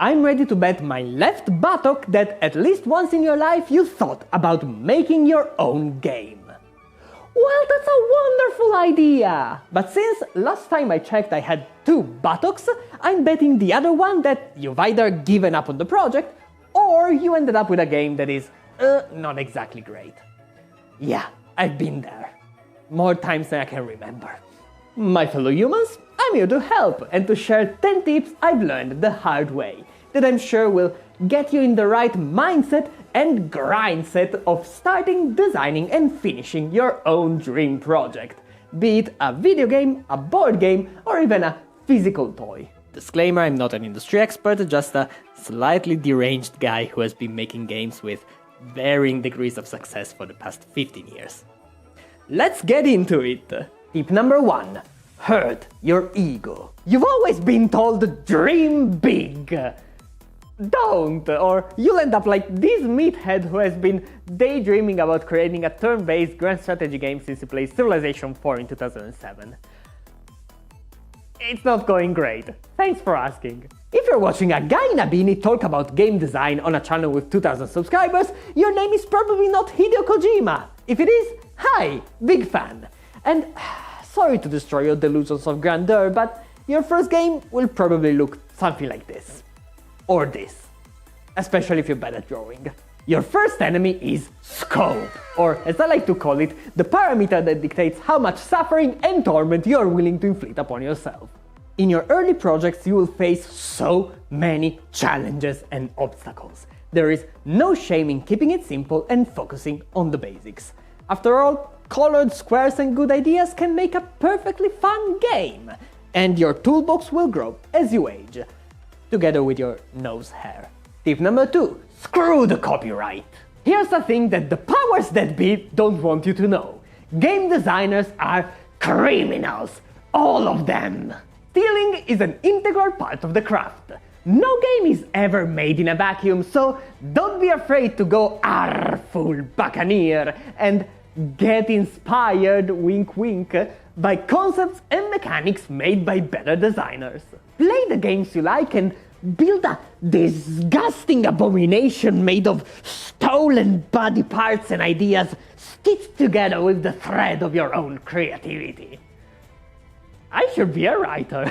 I'm ready to bet my left buttock that at least once in your life you thought about making your own game. Well, that's a wonderful idea! But since last time I checked I had 2 buttocks, I'm betting the other one that you've either given up on the project or you ended up with a game that is, not exactly great. Yeah, I've been there. More times than I can remember. My fellow humans, I'm here to help and to share 10 tips I've learned the hard way that I'm sure will get you in the right mindset and grindset of starting, designing and finishing your own dream project, be it a video game, a board game or even a physical toy. Disclaimer, I'm not an industry expert, just a slightly deranged guy who has been making games with varying degrees of success for the past 15 years. Let's get into it! Tip number 1. Hurt your ego. You've always been told dream big. Don't, or you'll end up like this meathead who has been daydreaming about creating a turn-based grand strategy game since he played Civilization 4 in 2007. It's not going great. Thanks for asking. If you're watching a guy in a beanie talk about game design on a channel with 2,000 subscribers, your name is probably not Hideo Kojima. If it is, hi, big fan. And sorry to destroy your delusions of grandeur, but your first game will probably look something like this. Or this. Especially if you're bad at drawing. Your first enemy is scope, or as I like to call it, the parameter that dictates how much suffering and torment you are willing to inflict upon yourself. In your early projects you will face so many challenges and obstacles. There is no shame in keeping it simple and focusing on the basics. After all, colored squares and good ideas can make a perfectly fun game. And your toolbox will grow as you age, together with your nose hair. Tip number 2. Screw the copyright! Here's the thing that the powers that be don't want you to know. Game designers are criminals. All of them! Stealing is an integral part of the craft. No game is ever made in a vacuum, so don't be afraid to go fool buccaneer and get inspired, wink wink, by concepts and mechanics made by better designers. Play the games you like and build a disgusting abomination made of stolen body parts and ideas stitched together with the thread of your own creativity. I should be a writer.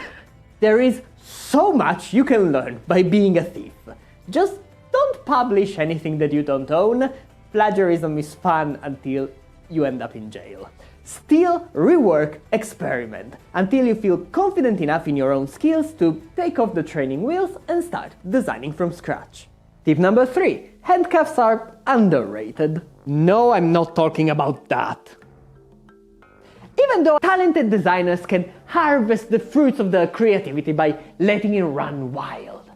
There is so much you can learn by being a thief. Just don't publish anything that you don't own. Plagiarism is fun until you end up in jail. Steal, rework, experiment, until you feel confident enough in your own skills to take off the training wheels and start designing from scratch. Tip number 3. Handcuffs are underrated. No, I'm not talking about that. Even though talented designers can harvest the fruits of their creativity by letting it run wild.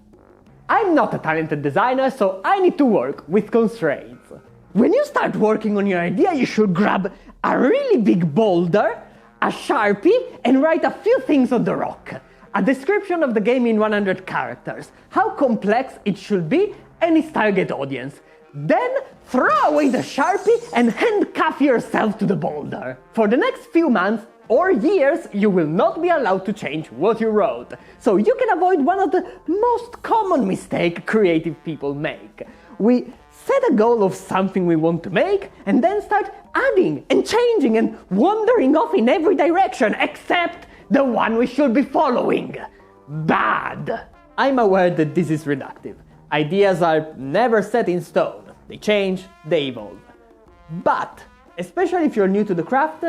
I'm not a talented designer, so I need to work with constraints. When you start working on your idea, you should grab a really big boulder, a Sharpie, and write a few things on the rock. A description of the game in 100 characters, how complex it should be, and its target audience. Then throw away the Sharpie and handcuff yourself to the boulder. For the next few months or years, you will not be allowed to change what you wrote, so you can avoid one of the most common mistakes creative people make. We set a goal of something we want to make and then start adding and changing and wandering off in every direction except the one we should be following. Bad! I'm aware that this is reductive. Ideas are never set in stone. They change, they evolve. But, especially if you're new to the craft,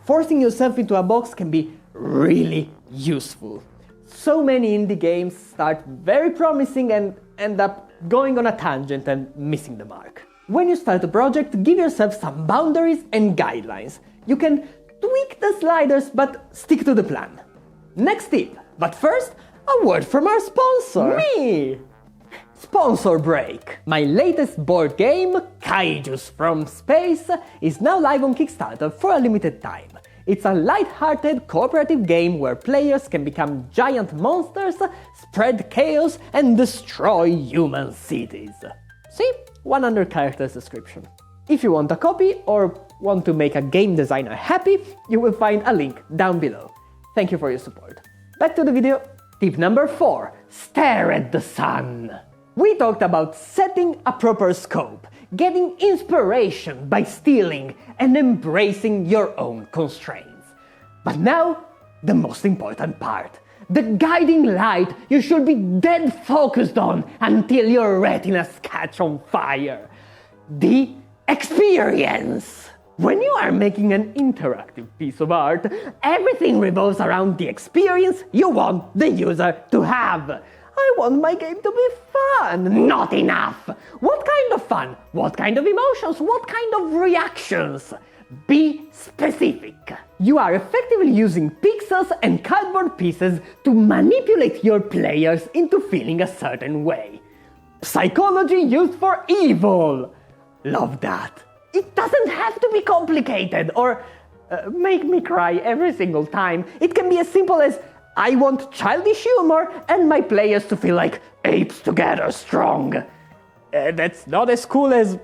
forcing yourself into a box can be really useful. So many indie games start very promising and end up going on a tangent and missing the mark. When you start a project, give yourself some boundaries and guidelines. You can tweak the sliders, but stick to the plan. Next tip, but first, a word from our sponsor, me! Sponsor break! My latest board game, Kaijus From Space, is now live on Kickstarter for a limited time. It's a light-hearted cooperative game where players can become giant monsters, spread chaos and destroy human cities. See? 100 characters description. If you want a copy or want to make a game designer happy, you will find a link down below. Thank you for your support. Back to the video. Tip number 4. stare at the sun. We talked about setting a proper scope, getting inspiration by stealing, and embracing your own constraints. But now, the most important part. The guiding light you should be dead focused on until your retinas catch on fire. The experience. When you are making an interactive piece of art, everything revolves around the experience you want the user to have. I want my game to be fun. Not enough. What kind of fun? What kind of emotions? What kind of reactions? Be specific. You are effectively using pixels and cardboard pieces to manipulate your players into feeling a certain way. Psychology used for evil. Love that. It doesn't have to be complicated or make me cry every single time. It can be as simple as I want childish humor and my players to feel like apes together strong. That's not as cool as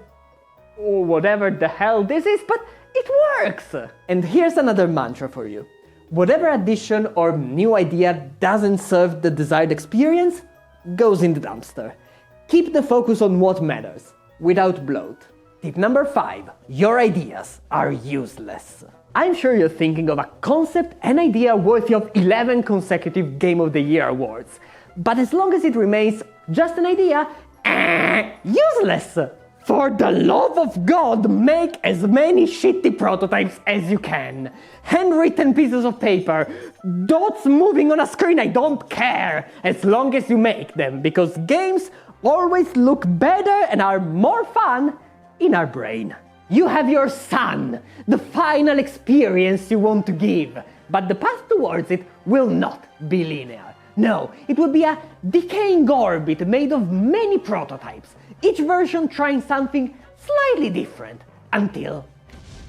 whatever the hell this is, but it works! And here's another mantra for you. Whatever addition or new idea doesn't serve the desired experience goes in the dumpster. Keep the focus on what matters, without bloat. Tip number 5. Your ideas are useless. I'm sure you're thinking of a concept and idea worthy of 11 consecutive Game of the Year awards. But as long as it remains just an idea, useless! For the love of God, make as many shitty prototypes as you can. Handwritten pieces of paper, dots moving on a screen, I don't care, as long as you make them, because games always look better and are more fun in our brain. You have your sun, the final experience you want to give, but the path towards it will not be linear. No, it will be a decaying orbit made of many prototypes, each version trying something slightly different until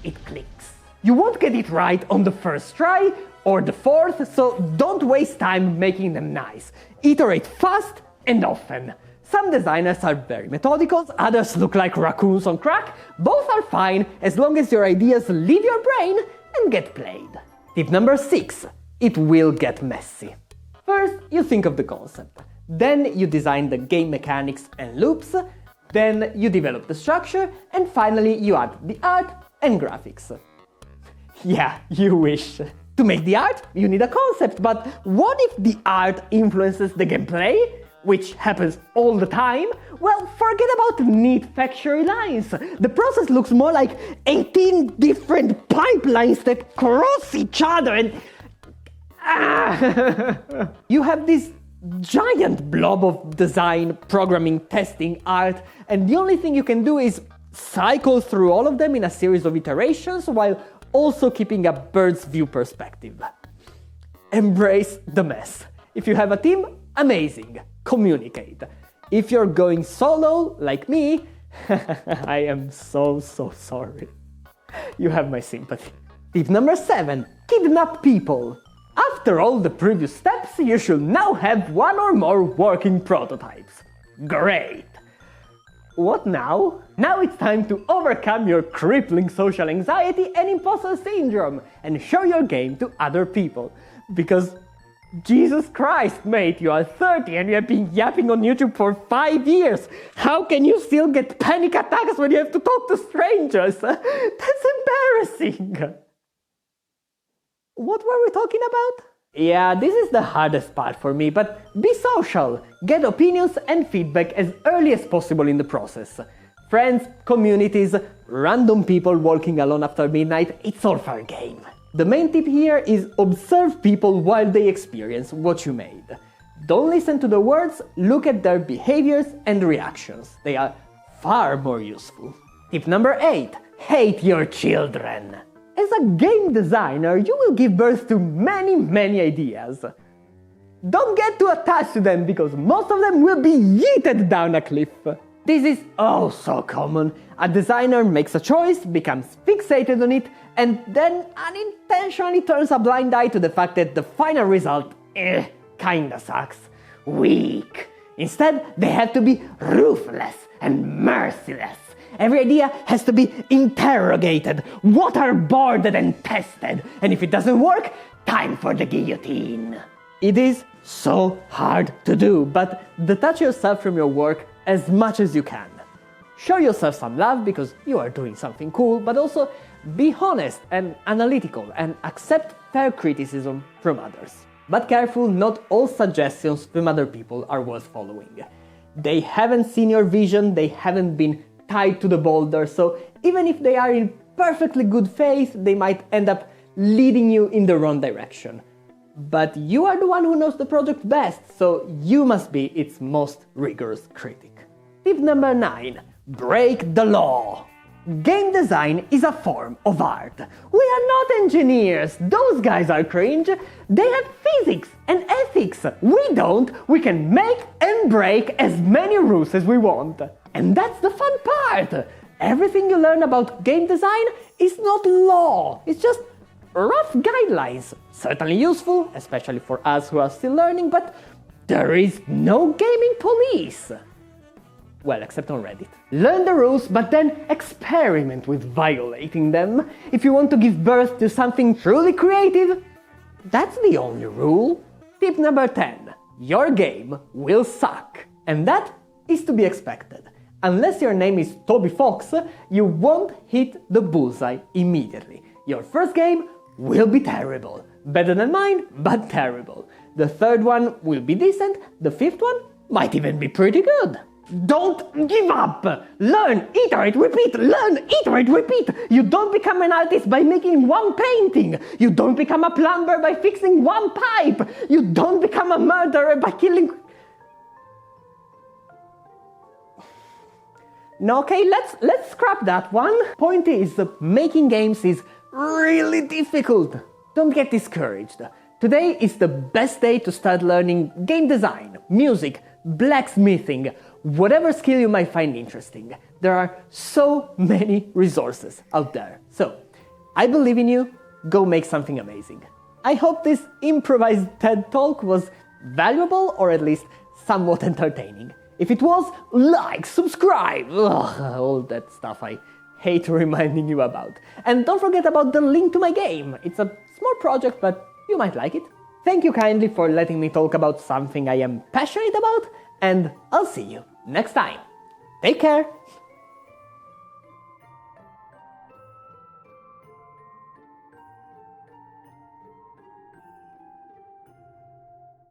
it clicks. You won't get it right on the first try or the fourth, so don't waste time making them nice. Iterate fast and often. Some designers are very methodical, others look like raccoons on crack. Both are fine as long as your ideas leave your brain and get played. Tip number 6. It will get messy. First, you think of the concept. Then you design the game mechanics and loops. Then you develop the structure. And finally, you add the art and graphics. Yeah, you wish. To make the art, you need a concept, but what if the art influences the gameplay? Which happens all the time? Well, forget about neat factory lines. The process looks more like 18 different pipelines that cross each other and... You have this giant blob of design, programming, testing, art, and the only thing you can do is cycle through all of them in a series of iterations while also keeping a bird's view perspective. Embrace the mess. If you have a team, amazing. Communicate. If you're going solo, like me, I am so sorry. You have my sympathy. Tip number 7. Kidnap people. After all the previous steps, you should now have one or more working prototypes. Great! What now? Now it's time to overcome your crippling social anxiety and imposter syndrome and show your game to other people. Because Jesus Christ, mate, you are 30 and you have been yapping on YouTube for 5 years. How can you still get panic attacks when you have to talk to strangers? That's embarrassing. What were we talking about? Yeah, this is the hardest part for me, but be social. Get opinions and feedback as early as possible in the process. Friends, communities, random people walking alone after midnight, it's all fair game. The main tip here is observe people while they experience what you made. Don't listen to the words, look at their behaviors and reactions. They are far more useful. Tip number 8. Hate your children. As a game designer, you will give birth to many ideas. Don't get too attached to them because most of them will be yeeted down a cliff. This is oh so common. A designer makes a choice, becomes fixated on it, and then unintentionally turns a blind eye to the fact that the final result kinda sucks. Weak. Instead, they have to be ruthless and merciless. Every idea has to be interrogated, waterboarded and tested, and if it doesn't work, time for the guillotine. It is so hard to do, but detach yourself from your work as much as you can. Show yourself some love because you are doing something cool, but also be honest and analytical and accept fair criticism from others. But careful, not all suggestions from other people are worth following. They haven't seen your vision, they haven't been tied to the boulder, so even if they are in perfectly good faith, they might end up leading you in the wrong direction. But you are the one who knows the project best, so you must be its most rigorous critic. Tip number 9. Break the law. Game design is a form of art. We are not engineers. Those guys are cringe. They have physics and ethics. We don't. We can make and break as many rules as we want. And that's the fun part. Everything you learn about game design is not law. It's just rough guidelines. Certainly useful, especially for us who are still learning, but there is no gaming police. Well, except on Reddit. Learn the rules, but then experiment with violating them. If you want to give birth to something truly creative, that's the only rule. Tip number 10. Your game will suck. And that is to be expected. Unless your name is Toby Fox, you won't hit the bullseye immediately. Your first game will be terrible. Better than mine, but terrible. The third one will be decent. The fifth one might even be pretty good. Don't give up! Learn, iterate, repeat, learn, iterate, repeat! You don't become an artist by making one painting! You don't become a plumber by fixing one pipe! You don't become a murderer by killing... No, okay, let's scrap that one. Point is, making games is really difficult. Don't get discouraged. Today is the best day to start learning game design, music, blacksmithing, whatever skill you might find interesting. There are so many resources out there. So, I believe in you. Go make something amazing. I hope this improvised TED Talk was valuable or at least somewhat entertaining. If it was, like, subscribe, all that stuff I hate reminding you about. And don't forget about the link to my game. It's a small project, but you might like it. Thank you kindly for letting me talk about something I am passionate about, and I'll see you next time. Take care!